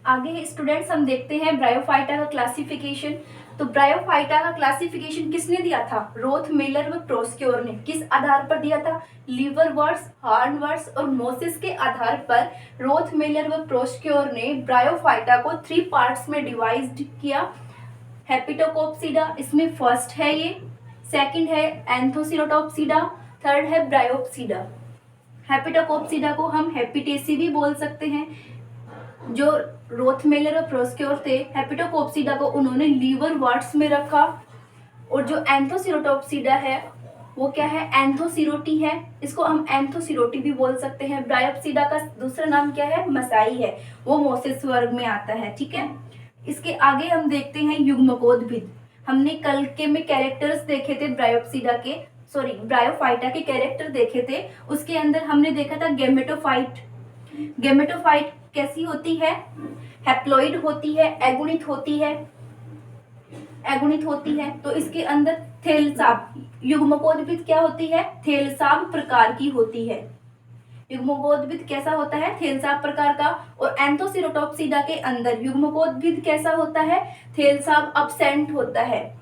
आगे स्टूडेंट्स हम देखते हैं ब्रायोफाइटा का क्लासिफिकेशन। तो ब्रायोफाइटा का क्लासिफिकेशन किसने दिया था? रोथ मिलर व प्रोस्क्योर ने। किस आधार पर दिया था? लीवरवर्ट्स, हार्नवर्ट्स और मोसिस के आधार पर रोथ मिलर व प्रोस्क्योर ने ब्रायोफाइटा को 3 पार्ट्स में डिवाइड किया। हेपिटोकोप्सिडा इसमें फर्स्ट है, ये सेकंड है एंथोसिरोटोप्सिडा, थर्ड है ब्रायोप्सिडा। हेपिटोकोप्सिडा को हम हेपिटेसी भी बोल सकते हैं। जो रोथमेलर और प्रोस्क्योर थे, हेपिटोकोप्सिडा को उन्होंने लीवरवर्ट्स में रखा। और जो एंथोसिरोटोप्सिडा है वो क्या है? एंथोसिरोटी है, इसको हम एंथोसिरोटी भी बोल सकते हैं। ब्रायोप्सिडा का दूसरा नाम क्या है? मसाई है, वो मोसेस वर्ग में आता है। ठीक है, इसके आगे हम देखते हैं युग्मकोद्भिद। हमने कल के में कैरेक्टर्स देखे थे ब्रायोफाइटा के कैरेक्टर देखे थे। उसके अंदर हमने देखा था गेमेटोफाइट। गेमेटोफाइट कैसी होती है? हैप्लॉइड होती है, एगुणित होती है, एगुणित होती है। तो इसके अंदर थेलसाब, युग्मकोद्भिद क्या होती है? थेलसाब प्रकार की होती है। युग्मकोद्भिद कैसा होता है? थेलसाब प्रकार का। और एंथोसिरोटोप्सिडा के अंदर युग्मकोद्भिद कैसा होता है? थेलसाब अब्सेंट होता है।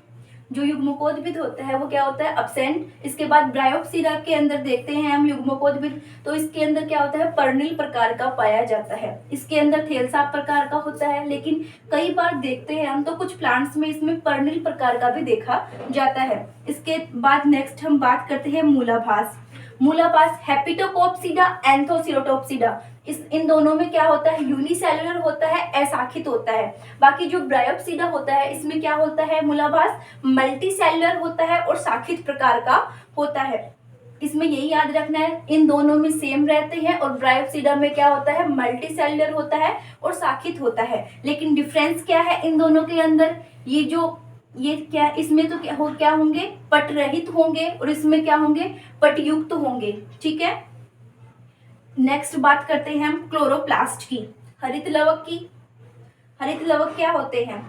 जो युग्मकोद्भिद होता है वो क्या होता है? अब्सेंट। इसके बाद ब्रायोप्सिडा के अंदर देखते हैं हम युग्मकोद्भिद, तो इसके अंदर क्या होता है? पर्निल प्रकार का पाया जाता है। इसके अंदर थेलसाब प्रकार का होता है, लेकिन कई बार देखते हैं हम तो कुछ प्लांट्स में इसमें पर्निल प्रकार का भी देखा जाता है। इसके बाद नेक्स्ट हम बात करते हैं मूलाभास। मूलाभास हेपिटोकोप्सिडा, एंथोसिरोटोप्सिडा, इन दोनों में क्या होता है? यूनिसेलुलर होता है, अशाखित होता है। बाकी जो ब्रायोप्सिडा होता है इसमें क्या होता है? मूलाभास मल्टीसेलुलर होता है और शाखित प्रकार का होता है। इसमें यही याद रखना है, इन दोनों में सेम रहते हैं। और ब्रायोप्सिडा में क्या होता है? मल्टीसेलुलर होता है और शाखित होता है। लेकिन डिफरेंस क्या है इन दोनों के अंदर? ये क्या, इसमें तो क्या होंगे? पट रहित होंगे और इसमें क्या होंगे? पटयुक्त होंगे। ठीक है, नेक्स्ट बात करते हैं हम क्लोरोप्लास्ट की, हरित लवक की। हरित लवक क्या होते हैं?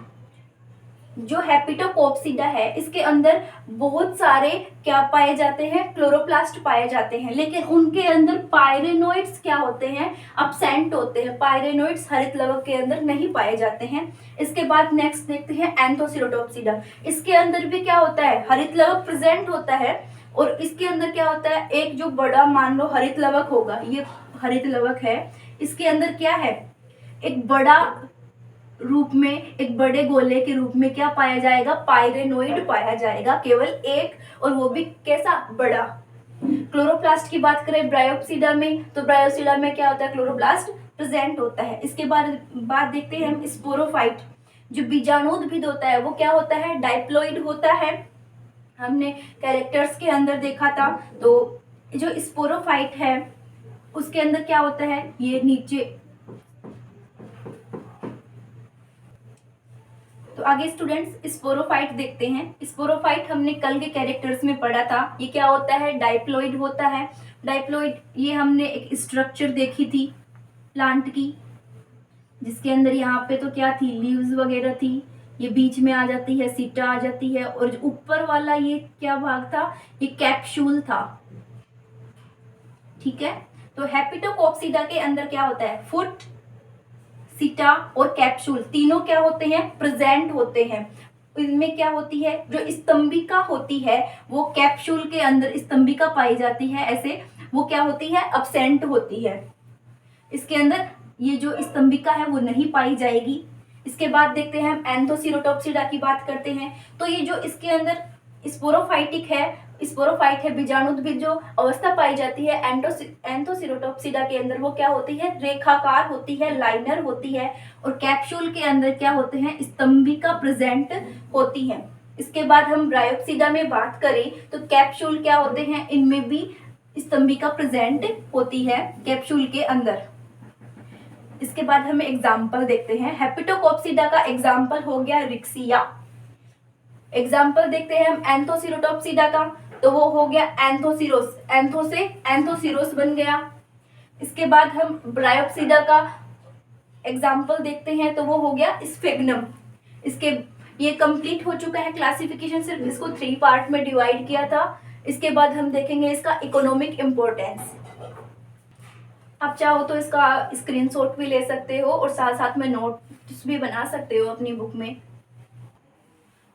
जो हेपिटोकोप्सिडा है इसके अंदर बहुत सारे क्या पाए जाते हैं? क्लोरोप्लास्ट पाए जाते हैं, लेकिन उनके अंदर पायरेनोइड्स क्या होते हैं? अब्सेंट होते हैं। पायरेनोइड्स हरित लवक के अंदर नहीं पाए जाते हैं। इसके बाद नेक्स्ट देखते हैं एंथोसिरोटोप्सिडा। इसके अंदर भी क्या होता है? हरित लवक प्रेजेंट होता है। और इसके अंदर क्या होता है? एक जो बड़ा मान लो हरित लवक होगा, ये हरित लवक है, इसके अंदर क्या है? एक बड़ा रूप में, एक बड़े गोले के रूप में क्या पाया जाएगा? पायरेनोइड पाया जाएगा, केवल एक, और वो भी कैसा? बड़ा। क्लोरोप्लास्ट की बात करें ब्रायोप्सिडा में, तो ब्रायोप्सिडा में क्या होता है? क्लोरोप्लास्ट प्रेजेंट होता है। इसके बाद देखते हैं हम स्पोरोफाइट। जो बीजाणुद्भिद होता है वो क्या होता है? डाइप्लॉइड होता है। हमने कैरेक्टर्स के अंदर देखा था। तो जो स्पोरोफाइट है उसके अंदर क्या होता है? ये नीचे। तो आगे स्टूडेंट्स स्पोरोफाइट देखते हैं। स्पोरोफाइट हमने कल के कैरेक्टर्स में पढ़ा था। ये क्या होता है? डाइप्लॉइड होता है। डाइप्लॉइड, ये हमने एक स्ट्रक्चर देखी थी प्लांट की, जिसके अंदर यहाँ पे तो क्या थी? लीव्स वगैरह थी, ये बीच में आ जाती है, सीटा आ जाती है, और जो ऊपर वाला ये क्या भाग था? ये कैप्सूल था। ठीक है, तो हेपिटोकोप्सिडा के अंदर क्या होता है? फुट, सीटा और कैप्सूल तीनों क्या होते हैं? प्रेजेंट होते हैं। इनमें क्या होती है? जो स्तंभिका होती है वो कैप्सूल के अंदर स्तंभिका पाई जाती है, ऐसे वो क्या होती है? अब्सेंट होती है। इसके अंदर ये जो स्तंभिका है वो नहीं पाई जाएगी। इसके बाद देखते हैं हम एंथोसिरोटोप्सिडा की बात करते हैं। तो ये जो इसके अंदर स्पोरोफाइट है बीजाणुद्भिद, जो अवस्था पाई जाती है एंथोसिरोटोप्सिडा के अंदर, वो क्या होती है? रेखाकार होती है, लाइनर होती है। और कैप्सूल के अंदर क्या होते हैं? स्तंभिका प्रेजेंट होती है। इसके बाद हम ब्रायोप्सिडा में बात करें तो कैप्सूल क्या होते हैं? इनमें भी स्तंभिका प्रेजेंट होती है कैप्सूल के अंदर। इसके बाद हम एग्जाम्पल देखते हैं। हेपिटोकोप्सिडा का एग्जाम्पल हो गया रिक्सिया। एग्जाम्पल देखते हैं हम एंथोसिरोटोप्सिडा का, तो वो हो गया एंथोसिरोस, एंथो से एंथोसिरोस बन गया। इसके बाद हम ब्रायोप्सिडा का एग्जाम्पल देखते हैं, तो वो हो गया स्फेग्नम। इसके ये कंप्लीट हो चुका है क्लासिफिकेशन, सिर्फ इसको 3 पार्ट में डिवाइड किया था। इसके बाद हम देखेंगे इसका इकोनॉमिक इम्पोर्टेंस। आप चाहो तो इसका स्क्रीनशॉट भी ले सकते हो और साथ साथ में नोट्स भी बना सकते हो अपनी बुक में।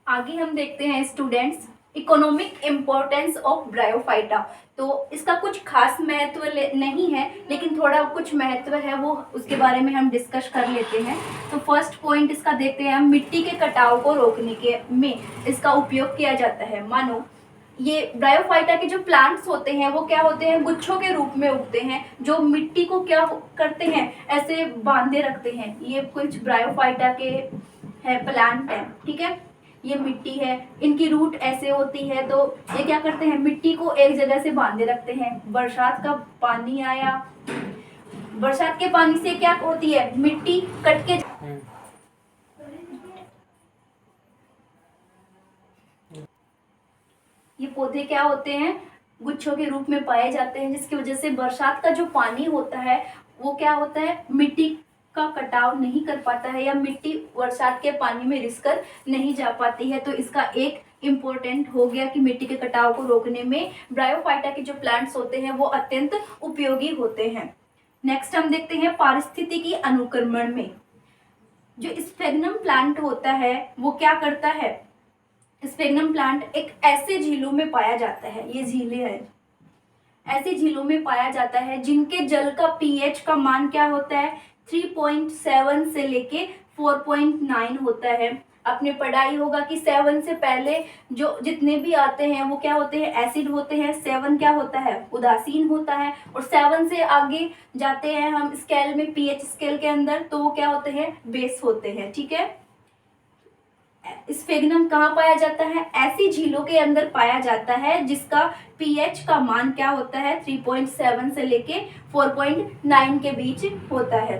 आगे हम देखते हैं students, economic importance of bryophyta. तो इसका कुछ खास महत्व नहीं है, लेकिन थोड़ा कुछ महत्व है, वो उसके बारे में हम डिस्कस कर लेते हैं। तो फर्स्ट पॉइंट इसका देखते हैं हम, मिट्टी के कटाव को रोकने के में इसका उपयोग किया जाता है। मानो ये ब्रायोफाइटा के जो प्लांट्स होते हैं वो क्या होते हैं, गुच्छों के रूप में उगते हैं, जो मिट्टी को क्या करते हैं, ऐसे बांधे रखते हैं। ये कुछ ब्रायोफाइटा के है प्लांट है, ठीक है। ये मिट्टी है, इनकी रूट ऐसे होती है, तो ये क्या करते हैं, मिट्टी को एक जगह से बांधे रखते हैं। बरसात का पानी आया, बरसात के पानी से क्या होती है, मिट्टी कट के ये पौधे क्या होते हैं, गुच्छों के रूप में पाए जाते हैं, जिसकी वजह से बरसात का जो पानी होता है वो क्या होता है, मिट्टी का कटाव नहीं कर पाता है, या मिट्टी बरसात के पानी में रिस कर नहीं जा पाती है। तो इसका एक इम्पोर्टेंट हो गया कि मिट्टी के कटाव को रोकने में ब्रायोफाइटा के जो प्लांट्स होते हैं वो अत्यंत उपयोगी होते हैं। नेक्स्ट हम देखते हैं पारिस्थितिकी अनुक्रमण में। जो स्फेग्नम प्लांट होता है वो क्या करता है, स्फेग्नम प्लांट एक ऐसे झीलों में पाया जाता है, ये झीलें हैं, ऐसे झीलों में पाया जाता है जिनके जल का पीएच का मान क्या होता है, 3.7 से लेके 4.9 होता है। आपने पढ़ाई होगा कि 7 से पहले जो जितने भी आते हैं वो क्या होते हैं, एसिड होते हैं। 7 क्या होता है, उदासीन होता है। और 7 से आगे जाते हैं हम स्केल में, पीएच स्केल के अंदर, तो वो क्या होते हैं, बेस होते हैं, ठीक है। स्फेग्नम कहाँ पाया जाता है, ऐसी झीलों के अंदर पाया जाता है जिसका पीएच का मान क्या होता है, 3.7 से लेके 4.9 के बीच होता है।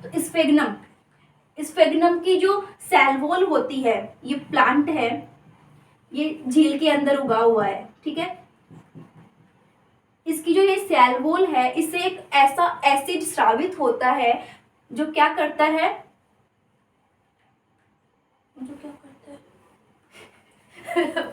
तो स्फेग्नम की जो सेल वॉल होती है, ये प्लांट है, ये झील के अंदर उगा हुआ है, ठीक है। इसकी जो ये सेल वॉल है, इससे एक ऐसा एसिड स्रावित होता है जो क्या करता है, जो क्या करता है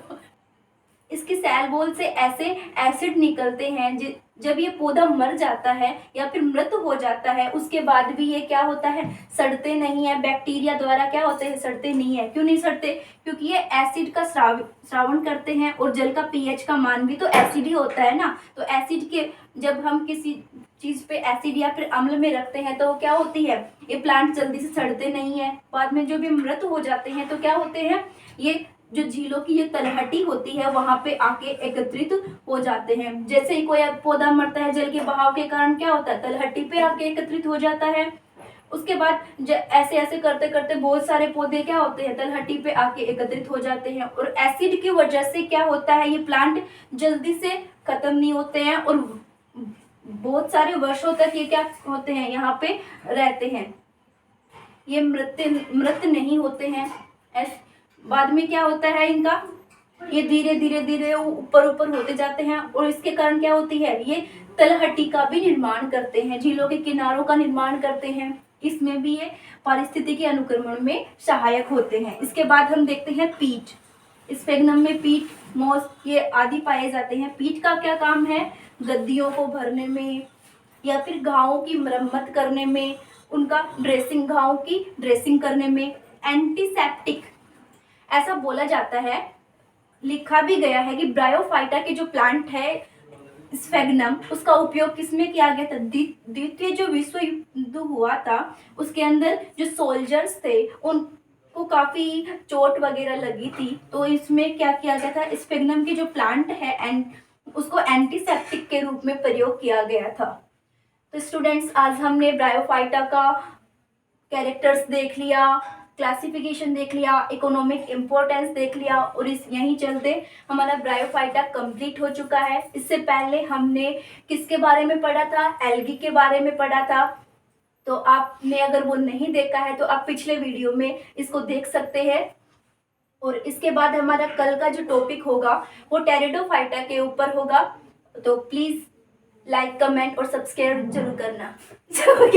इसकी सेल वॉल से ऐसे एसिड निकलते हैं, जब ये पौधा मर जाता है या फिर मृत हो जाता है, उसके बाद भी ये क्या होता है, सड़ते नहीं है। बैक्टीरिया द्वारा क्या होते हैं, सड़ते नहीं है। क्यों नहीं सड़ते, क्योंकि ये एसिड का श्रावण करते हैं, और जल का पीएच का मान भी तो एसिड ही होता है ना। तो एसिड के, जब हम किसी चीज पे एसिड या फिर अम्ल में रखते हैं तो क्या होती है, ये प्लांट जल्दी से सड़ते नहीं है। बाद में जो भी मृत हो जाते हैं तो क्या होते हैं, ये जो झीलों की ये तलहटी होती है वहां पे आके एकत्रित हो जाते हैं। जैसे ही कोई पौधा मरता है, जल के बहाव के कारण क्या होता है, तलहटी पे आके एकत्रित हो जाता है। उसके बाद ऐसे ऐसे करते करते बहुत सारे पौधे क्या होते हैं, तलहटी पे आके एकत्रित हो जाते हैं, और एसिड की वजह से क्या होता है, ये प्लांट जल्दी से खत्म नहीं होते हैं, और बहुत सारे वर्षों तक ये क्या होते हैं, यहाँ पे रहते हैं, ये मृत नहीं होते हैं। बाद में क्या होता है इनका, ये धीरे धीरे धीरे ऊपर ऊपर होते जाते हैं, और इसके कारण क्या होती है, ये तलहटी का भी निर्माण करते हैं, झीलों के किनारों का निर्माण करते हैं। इसमें भी ये पारिस्थितिकी अनुक्रमण में सहायक होते हैं। इसके बाद हम देखते हैं पीट। स्फेग्नम में पीट, मोस, ये आदि पाए जाते हैं। पीट का क्या काम है, गद्दियों को भरने में या फिर घावों की मरम्मत करने में, उनका ड्रेसिंग, घावों की ड्रेसिंग करने में, एंटीसेप्टिक। ऐसा बोला जाता है, लिखा भी गया है कि ब्रायोफाइटा के जो प्लांट है स्फेग्नम, उसका उपयोग किसमें किया गया था, द्वितीय जो विश्व युद्ध हुआ था उसके अंदर जो सोल्जर्स थे उनको काफी चोट वगैरह लगी थी, तो इसमें क्या किया गया था, स्फेग्नम की जो प्लांट है उसको एंटीसेप्टिक के रूप में प्रयोग किया गया था। तो स्टूडेंट्स, आज हमने ब्रायोफाइटा का कैरेक्टर्स देख लिया, क्लासिफिकेशन देख लिया, इकोनॉमिक इम्पोर्टेंस देख लिया, और यहीं चलते हमारा ब्रायोफाइटा कंप्लीट हो चुका है। इससे पहले हमने किसके बारे में पढ़ा था, एल्गी के बारे में पढ़ा था। तो आपने अगर वो नहीं देखा है तो आप पिछले वीडियो में इसको देख सकते हैं। और इसके बाद हमारा कल का जो टॉपिक होगा वो टेरिडोफाइटा के ऊपर होगा। तो प्लीज़ लाइक, कमेंट और सब्सक्राइब जरूर करना।